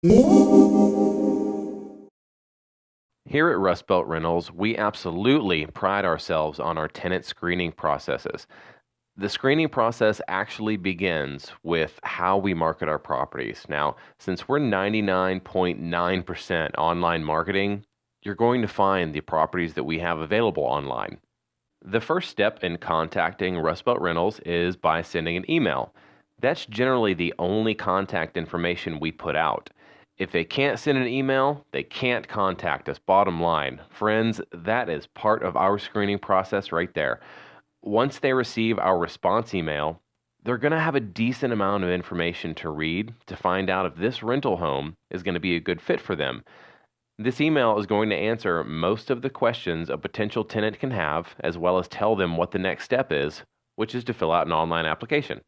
Here at Rust Belt Rentals, we absolutely pride ourselves on our tenant screening processes. The screening process actually begins with how we market our properties. Now, since we're 99.9% online marketing, you're going to find the properties that we have available online. The first step in contacting Rust Belt Rentals is by sending an email. That's generally the only contact information we put out. If they can't send an email, they can't contact us. Bottom line. Friends, that is part of our screening process right there. Once they receive our response email, they're going to have a decent amount of information to read to find out if this rental home is going to be a good fit for them. This email is going to answer most of the questions a potential tenant can have, as well as tell them what the next step is, which is to fill out an online application.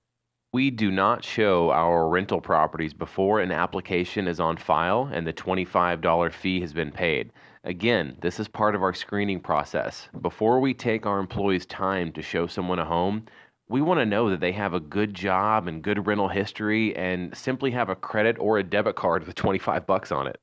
We do not show our rental properties before an application is on file and the $25 fee has been paid. Again, this is part of our screening process. Before we take our employees' time to show someone a home, we want to know that they have a good job and good rental history and simply have a credit or a debit card with 25 bucks on it.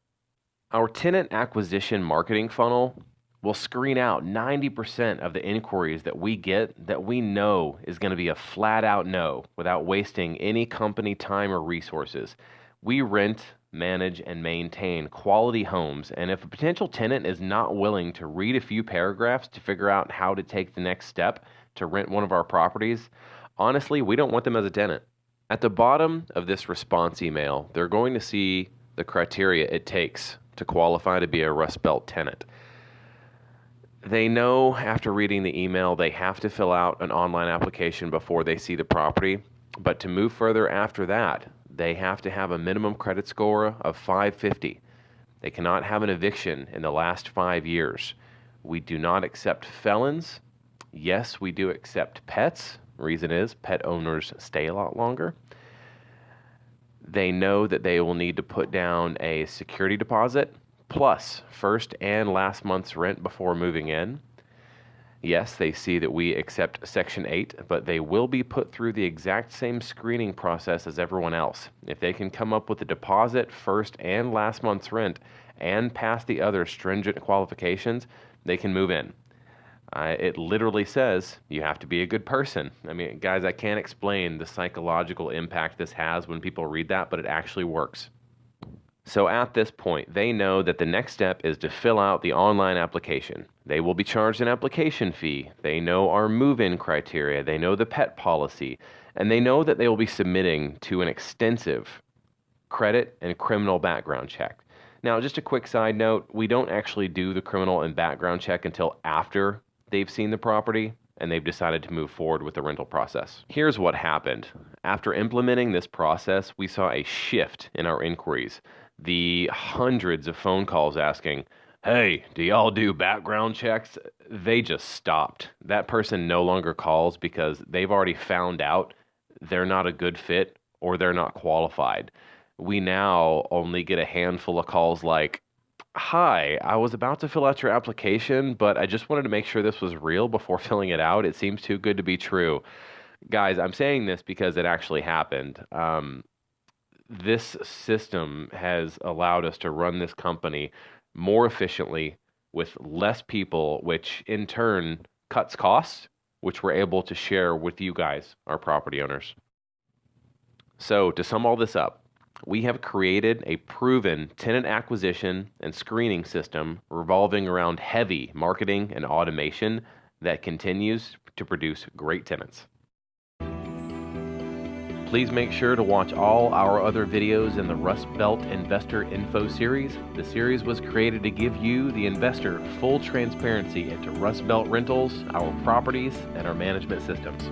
Our tenant acquisition marketing funnel will screen out 90% of the inquiries that we get that we know is going to be a flat out no without wasting any company time or resources. We rent, manage, and maintain quality homes, and if a potential tenant is not willing to read a few paragraphs to figure out how to take the next step to rent one of our properties, honestly, we don't want them as a tenant. At the bottom of this response email, they're going to see the criteria it takes to qualify to be a Rust Belt tenant. They know after reading the email they have to fill out an online application before they see the property, but to move further after that, they have to have a minimum credit score of 550. They cannot have an eviction in the last 5 years. We do not accept felons. Yes, we do accept pets. Reason is pet owners stay a lot longer. They know that they will need to put down a security deposit plus first and last month's rent before moving in. Yes, they see that we accept Section 8, but they will be put through the exact same screening process as everyone else. If they can come up with a deposit, first and last month's rent, and pass the other stringent qualifications, they can move in. It literally says you have to be a good person. I mean, guys, I can't explain the psychological impact this has when people read that, but it actually works. So at this point, they know that the next step is to fill out the online application. They will be charged an application fee. They know our move-in criteria. They know the pet policy. And they know that they will be submitting to an extensive credit and criminal background check. Now, just a quick side note, we don't actually do the criminal and background check until after they've seen the property and they've decided to move forward with the rental process. Here's what happened. After implementing this process, we saw a shift in our inquiries. The hundreds of phone calls asking, "Hey, do y'all do background checks?" They just stopped. That person no longer calls because they've already found out they're not a good fit or they're not qualified. We now only get a handful of calls like, "Hi, I was about to fill out your application, but I just wanted to make sure this was real before filling it out. It seems too good to be true." Guys, I'm saying this because it actually happened. This system has allowed us to run this company more efficiently with less people, which in turn cuts costs, which we're able to share with you guys, our property owners. So to sum all this up, we have created a proven tenant acquisition and screening system revolving around heavy marketing and automation that continues to produce great tenants. Please make sure to watch all our other videos in the Rust Belt Investor Info series. The series was created to give you, the investor, full transparency into Rust Belt rentals, our properties, and our management systems.